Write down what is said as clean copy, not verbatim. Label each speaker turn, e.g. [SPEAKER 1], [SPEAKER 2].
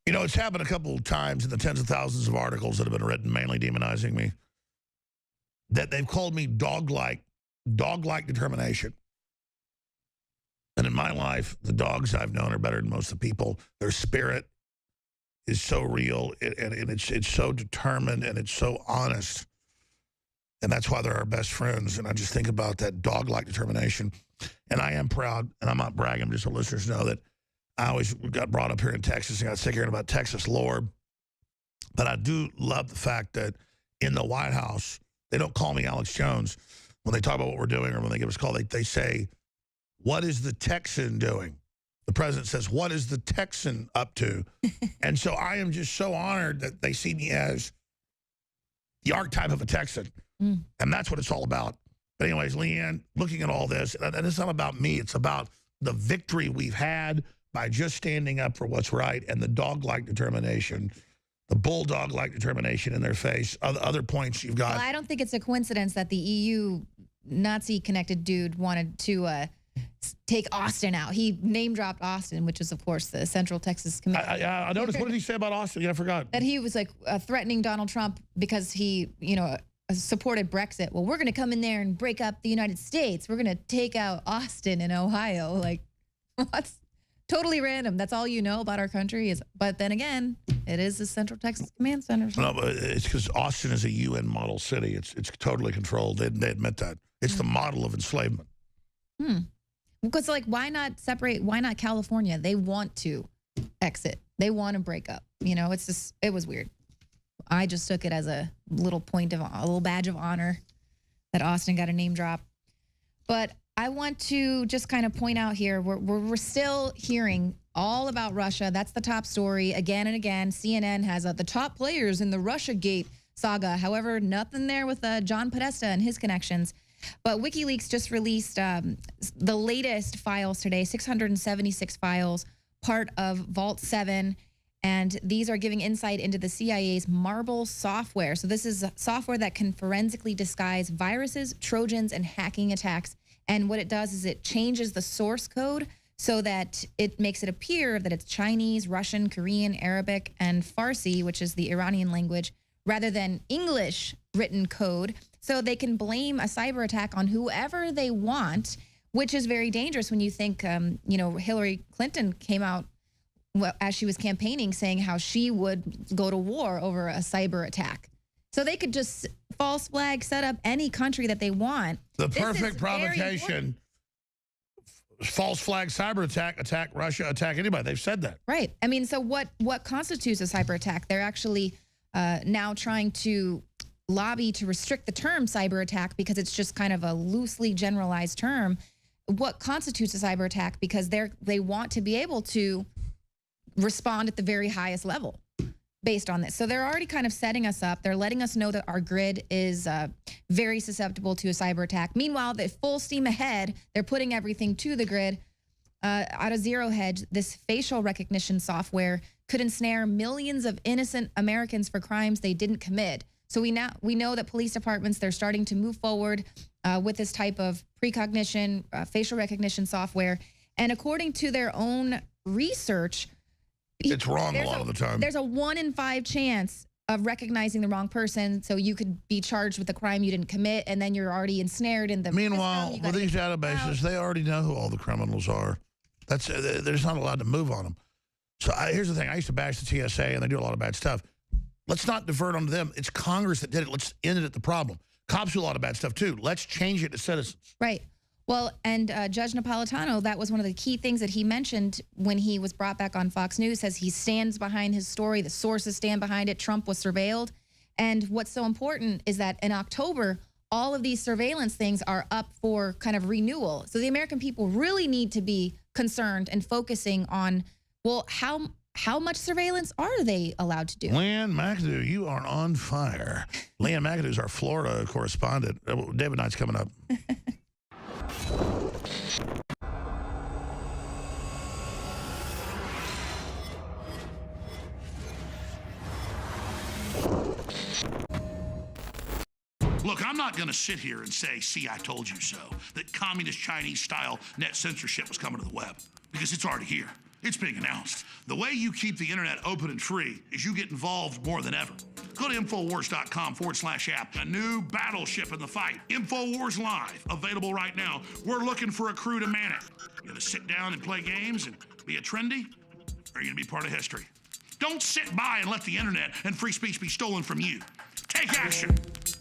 [SPEAKER 1] You know, it's happened a couple of times in the tens of thousands of articles that have been written, mainly demonizing me, that they've called me dog-like determination. And in my life, the dogs I've known are better than most of the people. Their spirit is so real, and it's so determined, and it's so honest. And that's why they're our best friends. And I just think about that dog-like determination. And I am proud, and I'm not bragging, just so listeners know that I always got brought up here in Texas and got sick hearing about Texas lore. But I do love the fact that in the White House, they don't call me Alex Jones when they talk about what we're doing or when they give us a call. They say, what is the Texan doing? The president says, what is the Texan up to? And so I am just so honored that they see me as the archetype of a Texan. And that's what it's all about. But anyways, Leanne, looking at all this, and it's not about me. It's about the victory we've had by just standing up for what's right and the dog-like determination, the bulldog-like determination in their face. Other points you've got.
[SPEAKER 2] Well, I don't think it's a coincidence that the EU Nazi-connected dude wanted to take Austin out. He name-dropped Austin, which is, of course, the Central Texas Command.
[SPEAKER 1] I noticed. What did he say about Austin? Yeah, I forgot.
[SPEAKER 2] That he was, like, threatening Donald Trump because he, you know, supported Brexit. Well, we're going to come in there and break up the United States. We're going to take out Austin and Ohio. Like, what's... Totally random. That's all you know about our country. But then again, it is the Central Texas Command Center.
[SPEAKER 1] No, but it's because Austin is a UN model city. It's totally controlled. They admit that. It's the model of enslavement.
[SPEAKER 2] Because, like, why not separate? Why not California? They want to exit. They want to break up. You know, it's just, it was weird. I just took it as a little point of, a little badge of honor that Austin got a name drop. But I want to just kind of point out here, we're still hearing all about Russia. That's the top story again and again. CNN has the top players in the Russiagate saga. However, nothing there with John Podesta and his connections. But WikiLeaks just released the latest files today, 676 files, part of Vault 7. And these are giving insight into the CIA's Marble software. So this is software that can forensically disguise viruses, Trojans, and hacking attacks. And what it does is it changes the source code so that it makes it appear that it's Chinese, Russian, Korean, Arabic, and Farsi, which is the Iranian language, rather than English written code. So they can blame a cyber attack on whoever they want, which is very dangerous when you think, you know, Hillary Clinton came out as she was campaigning saying how she would go to war over a cyber attack. So they could just false flag set up any country that they want.
[SPEAKER 1] The perfect provocation, false flag cyber attack Russia, attack anybody. They've said that.
[SPEAKER 2] Right. I mean, so what constitutes a cyber attack? They're actually now trying to lobby to restrict the term cyber attack because it's just kind of a loosely generalized term. What constitutes a cyber attack? Because they want to be able to respond at the very highest level based on this. So they're already kind of setting us up. They're letting us know that our grid is very susceptible to a cyber attack. Meanwhile, the full steam ahead, they're putting everything to the grid. Out of Zero Hedge, this facial recognition software could ensnare millions of innocent Americans for crimes they didn't commit. So we know that police departments, they're starting to move forward with this type of precognition, facial recognition software. And according to their own research,
[SPEAKER 1] it's wrong a lot of the time.
[SPEAKER 2] There's a 1 in 5 chance of recognizing the wrong person, so you could be charged with a crime you didn't commit, and then you're already ensnared in the
[SPEAKER 1] Meanwhile, with these databases, they already know who all the criminals are. They're just not allowed to move on them. So here's the thing. I used to bash the TSA, and they do a lot of bad stuff. Let's not divert onto them. It's Congress that did it. Let's end it at the problem. Cops do a lot of bad stuff, too. Let's change it to citizens.
[SPEAKER 2] Right. Well, and Judge Napolitano, that was one of the key things that he mentioned when he was brought back on Fox News, says he stands behind his story. The sources stand behind it. Trump was surveilled. And what's so important is that in October, all of these surveillance things are up for kind of renewal. So the American people really need to be concerned and focusing on, well, how much surveillance are they allowed to do?
[SPEAKER 1] Leanne McAdoo, you are on fire. Leanne McAdoo is our Florida correspondent. David Knight's coming up. Look, I'm not going to sit here and say, see, I told you so, that communist Chinese-style net censorship was coming to the web, because it's already here. It's being announced. The way you keep the internet open and free is you get involved more than ever. Go to Infowars.com/app. A new battleship in the fight. Infowars Live, available right now. We're looking for a crew to man it. You gonna sit down and play games and be a trendy? Or are you gonna be part of history? Don't sit by and let the internet and free speech be stolen from you. Take action.